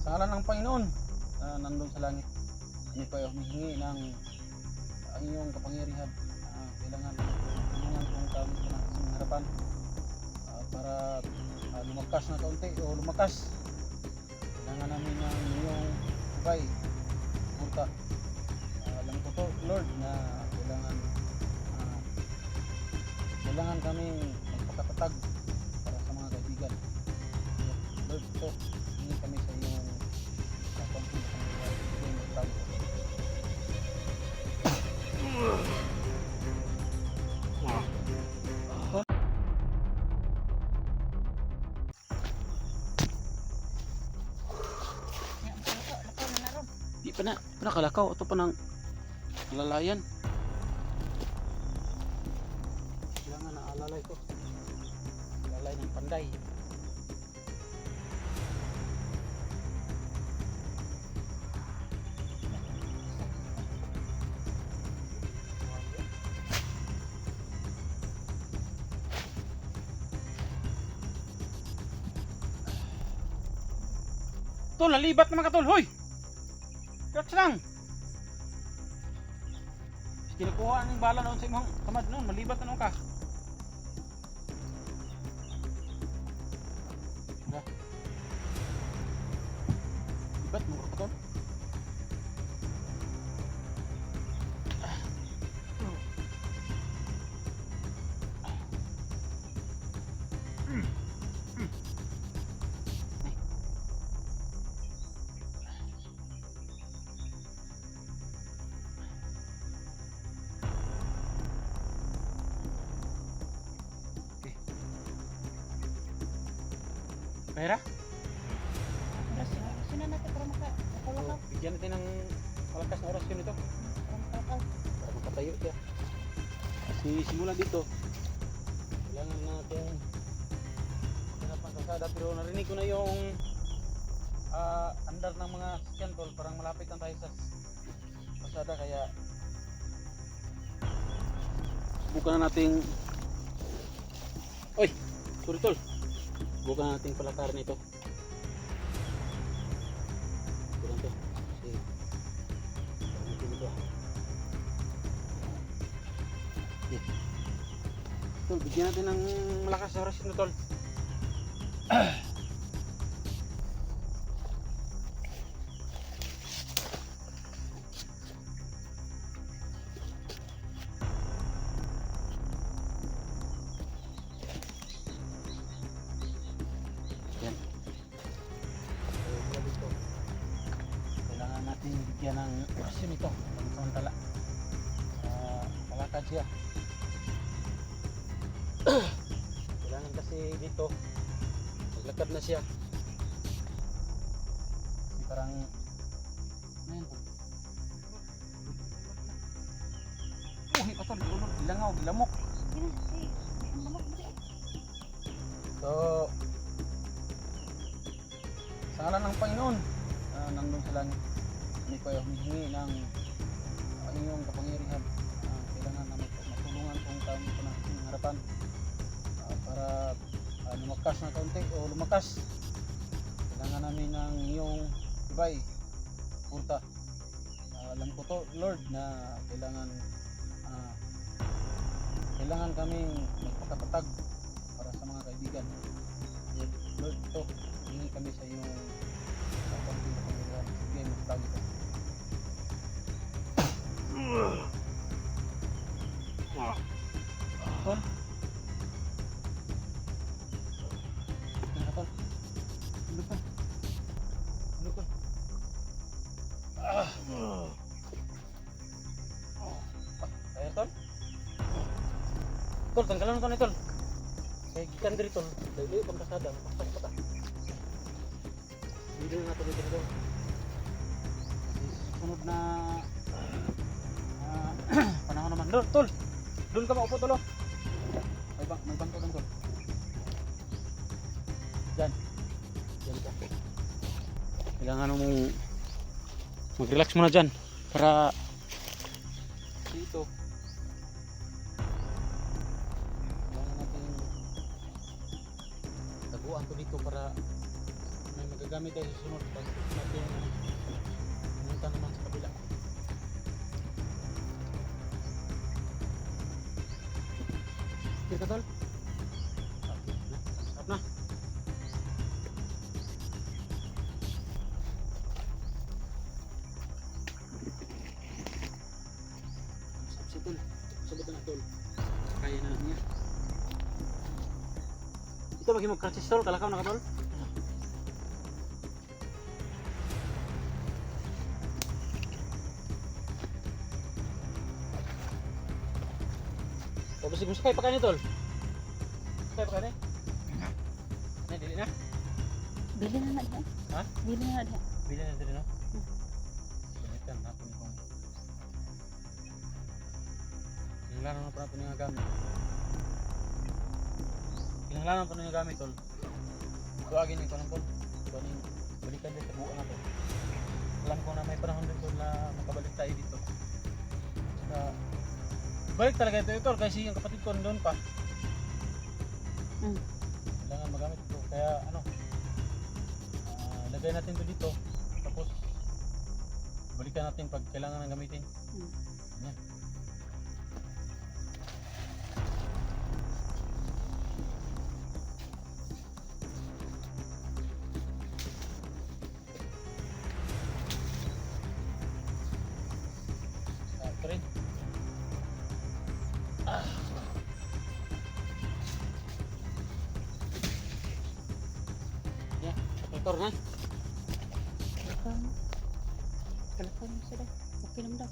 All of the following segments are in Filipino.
Sa ngalan ng Panginoon nandun sa langit, kami po ay humihingi ng ang iyong kapangyarihan. Kailangan tulungan kong kami sa nasa harapan para lumakas na kaunti o lumakas. Kailangan namin ng iyong gabay, suporta. Alam ko to Lord na kailangan kaming magpakatatag para sa mga kaibigan. Lord, ito hindi kami sa iyong kapansin sa iyong magtago. Di pa na kalakaw. Ito pa ng lalayan. Kailangan na alalay ko. Alalay ng panday. Tol, nalibat naman ka tol. Hoy! Relax lang. Kinukuha ng bala noon sa imong kamad noon. Malibat na noon ka. Libat mo ka tol. Pera? Sino natin para makakalaw? Bigyan natin ng malakas na orasyon ito. Para makatayo siya. Kasi simula dito, kailangan natin hanapan kalsada. Pero narinig ko na yung andar ng mga sasakyan tol. Parang malapit lang tayo sa kalsada. Kaya subukan na nating sorry tol. Subukan natin palakarin ito. Ito to. Kasi ito. Tol, bigyan natin ng malakas na orasyon tol. Yan. Kailangan natin bigyan ng orasyon ito. Samantala. Malakad siya. Kailangan kasi dito maglakad na siya. Kasi parang ano to? Uy, patol, bilangaw, bilamok. So, sa ngalan ng Panginoon nandun sa langit, kami po ay humihingi ng ang iyong kapangyarihan. Kailangan na matulungan kong kami sa nasa harapan para lumakas na kaunti o lumakas. Kailangan namin ng iyong gabay, suporta. Alam ko to Lord na kailangan kaming magpakatatag para sa mga kaibigan. Lord, ito hingi kami sa iyong kapangyarihan. Sige, magtago ka. Tol? Ano tol? Ano pa? Ano pa? Kaya tol? Tol, tanggalan mo tol ni tol. Kaya gikan diri tol. Dahil pang kasada, paksak pa ta. Hindi na tuloy dito. Sunod na panahon naman. Tol! Doon ka maupo tol. May bangko doon tol. Diyan ka. Kailangan mong mag-relax muna dyan para dito kailangan natin taguan ko dito para may gagamit tayo sa sunod pag natin pumunta naman sa kabila. Okay ka tol? Okay na, stop na. Stop si tol, sabot na tol. Kaya na niya. Ito bagi mag-practice tol, kalakaw na ka tol? O basta gusto kayo pa kanito tol? Gusto kayo pa kanito? Na, dili na? Bili na na diha. Ha? Bili na na diha. Bila na dili no? Balikan natin kung kinahanglan na pa natin yung gamit. Kinahanglan pa yung gamit tol. Tuwagin yung kanang tol. Balikan din sa buo na tol. Alam ko na may panahon din tol na makabalik tayo dito. Balik talaga ito tol kasi yung kapatid ko doon pa. Kailangan magamit ito. Kaya ano, lagay natin ito dito. Tapos balikan natin pag kailangan ng gamitin. Yan. Ito rin. Ya, motor na. Kalakon mo sila. Okay naman daw.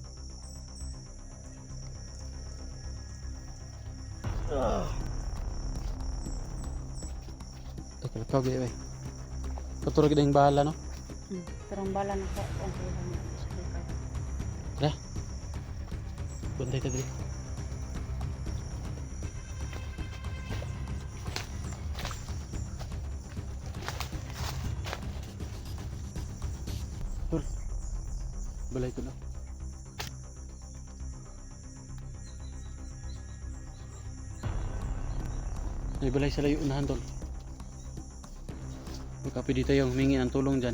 Ito tawag eh. Katurog din bahala no. Pero ang bala na ko ang kuha mo sa kalakon. Tara. Bantay ta diri. Tur. Balay ko na. May balay sa layo unahan tol. Magkapi dito yung humingi ng tulong dyan.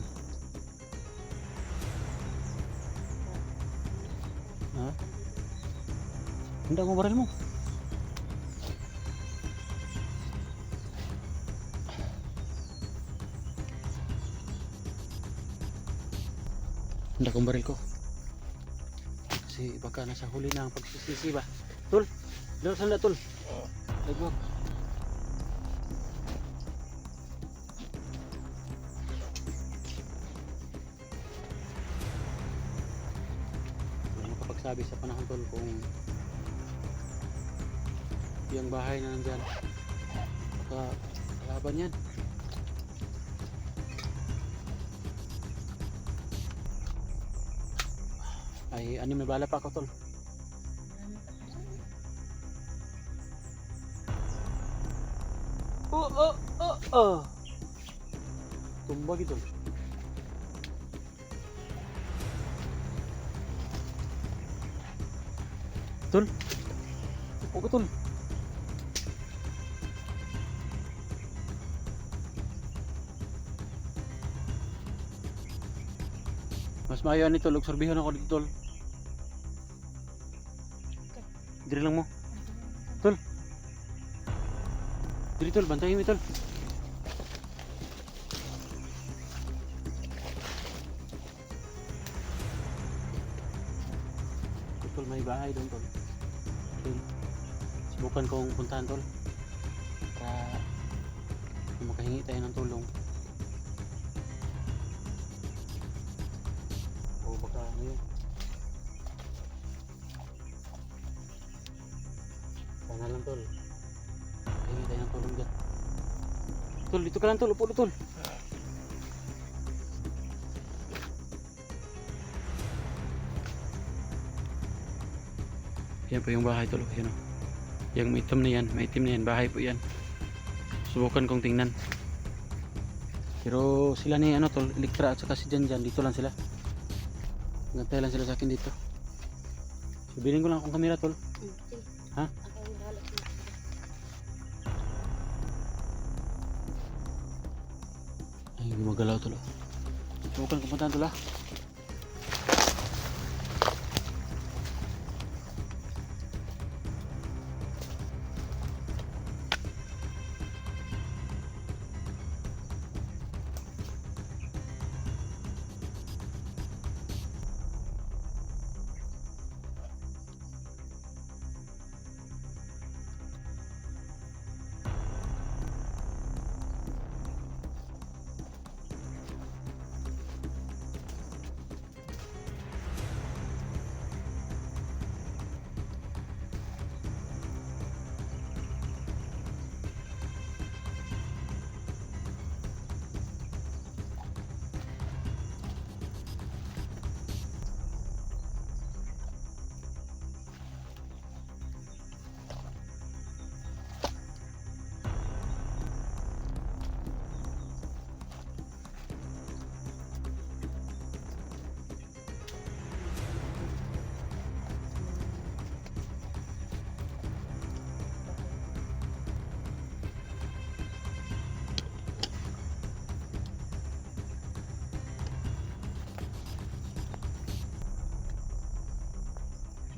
Ha? Handa mo baril mo. Handa kong baril ko. Kasi baka nasa huli na ang pagsisisi ba. Tul, doon sanda tul. Lagwag. Sabi sa panahon tol kung yung bahay na nandyan baka kalaban yan. Ay anim na bala pa ako tol. Tumba gitu. Tol. Opo tol. Mas maayo ni tol, obserbihan ako dito tol. Diri lang mo. Tol. Diri tol, bantayin mo tol. Tol, may bahay doon tol. Subukan kong puntahan tol para makahingi tayo ng tulong o baka ano yun, sana lang tol makahingi tayo ng tulong dyan tol. Dito ka lang tol, upo tol. Yan po yung bahay tol, yan o. Yang maitim na yan, bahay po yan. Subukan kong tingnan. Pero sila ni ano tol, Elektra at saka si Jan dito lang sila. Ngantay lang sila sa akin dito. Sabihin ko lang akong kamera tol. Ha? Ay Gumagalaw tol. Subukan kumuntahan tol ah.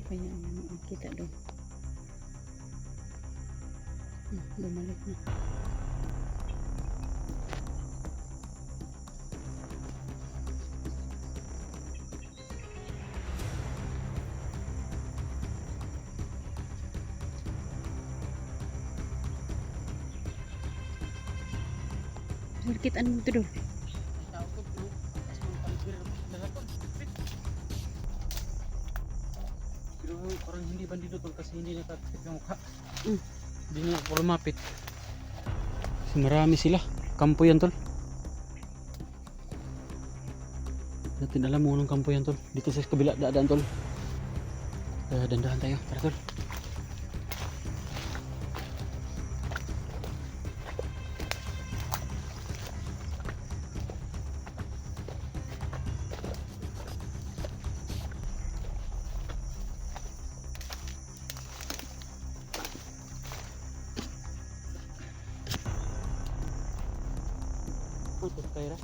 Kaya ang kita doon. Bumalik na. Kita ano mo ito doon? Pero parang hindi bandido tol kasi hindi nakakapit yung mukha. Hindi na ako lumapit. Kasi marami sila. Kampo yan tol. Natin alam mo anong kampo yan tol. Dito sa kabila dadaan tol. Dandahan tayo. Tara tol. Ito kaya.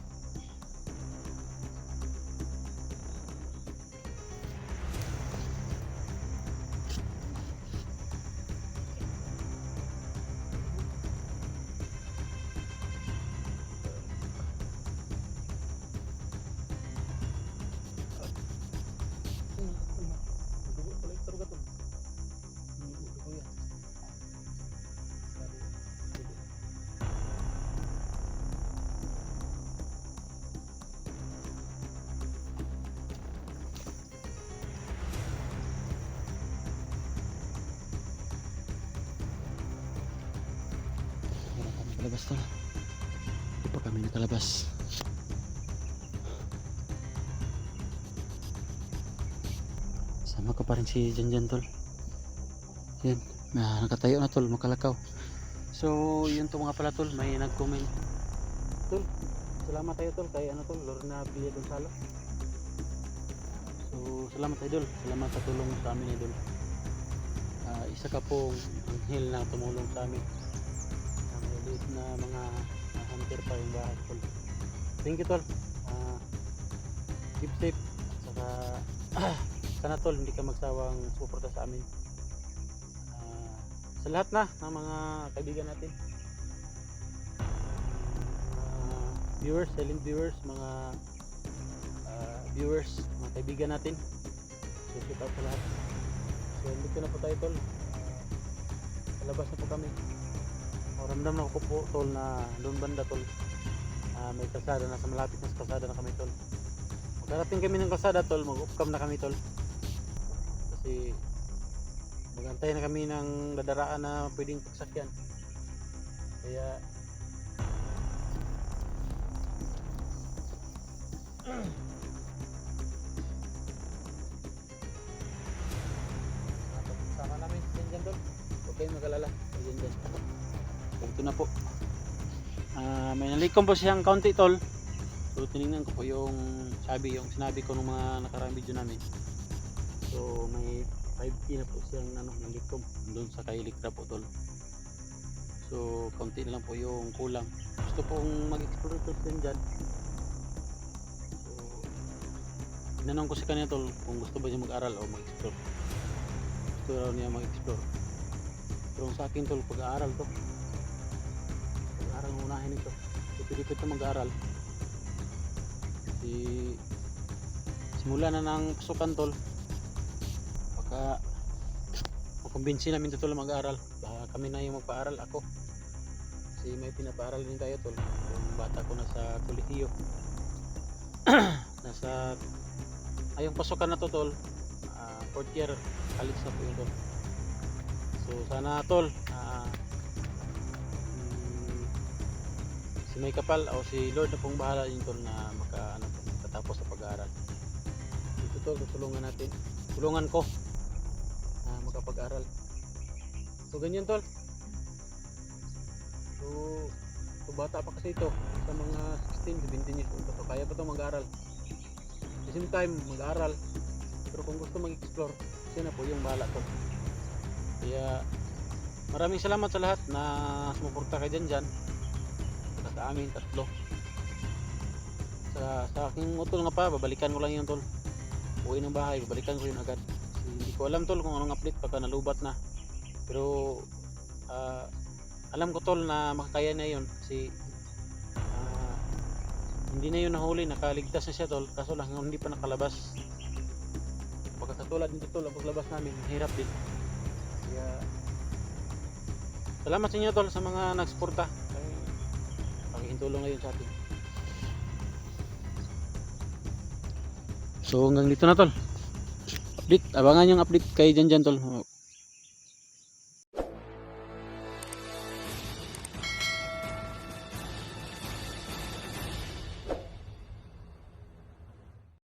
Nakalabas tol. Hindi pa kami nakalabas. Sama ka pa rin si Janjan tol. Yan. Nakatayo na tol. Makalakaw. So yun to mga pala tol. May nag-comment. Tol. Salamat tayo tol. Kay ano tol. Lorna Pia Gonzalo. So salamat tayo tol. Salamat sa tulong sa amin idol. Isa ka pong anghel na tumulong sa amin. Na mga hunter pa yung bahay tol. Thank you tol. Keep safe. Saka sana tol hindi ka magsawang suporta sa amin. Sa lahat na ng mga kaibigan natin. Viewers, silent viewers, mga viewers, mga kaibigan natin. So shout out sa lahat. So dito na po tayo tol. Palabas na po kami. Ramdam na ko po tol na doon banda tol. May kalsada na sa malapit na kalsada na kami tol. Magkarating kami ng kalsada tol, mag-upcam na kami tol. Kasi magantay na kami ng dadaraan na pwedeng pagsakyan. Kaya sama namin dyan tol. Huwag kayong mag-alala. Dyan. Ito na po. May nalikom po siyang kaunti tol. So tinignan ko po yung sinabi ko nung mga nakaraang video namin. So may 5K na po siyang nalikom doon sa kay Likra po tol. So So kaunti na lang po yung kulang. Gusto pong mag-explore tol dyan. So tinanong ko si kanya tol kung gusto ba niya mag-aral o mag-explore. Gusto raw niya mag-explore. Pero sa akin tol, pag-aaral to. Pag-aaral ang unahin ito. So pilipit na mag-aaral. Simula na ng pasukan tol. Pagka makumbinsi namin tol mag-aaral. Baka kami na yung magpa-aral ako. Kasi may pinapaaral din tayo tol. Yung bata ko nasa kolehiyo. Nasa ayong pasukan na to tol. 4th year college na po yun tol. So sana tol si May Kapal o si Lord na pong bahala yun tol na makatapos sa pag-aaral. Ito tol, tutulungan natin. Tulungan ko na makapag-aral. So ganyan tol. So bata pa kasi ito sa mga 16, 17 years old pa to. Kaya pa to mag-aaral. At the same time mag-aaral. Pero kung gusto mag-explore, siya na po yung bahala tol. Kaya maraming salamat sa lahat na sumuporta kayo dyan. Sa amin tatlo. Sa aking utol nga pa, babalikan ko lang yun tol. Uwi ng bahay, babalikan ko yun agad. Kasi hindi ko alam tol kung anong update pagka nalubat na. Pero alam ko tol na makakaya na yun kasi hindi na yun nahuli, nakaligtas na siya tol. Kaso lang hindi pa nakalabas. Pagkakatulad nito tol, ang paglabas namin, hirap din. Kaya salamat sa inyo tol sa mga nagsuporta. Pakihintulong na yun sa atin. So hanggang dito na tol. Update, abangan yung update kay dyan tol.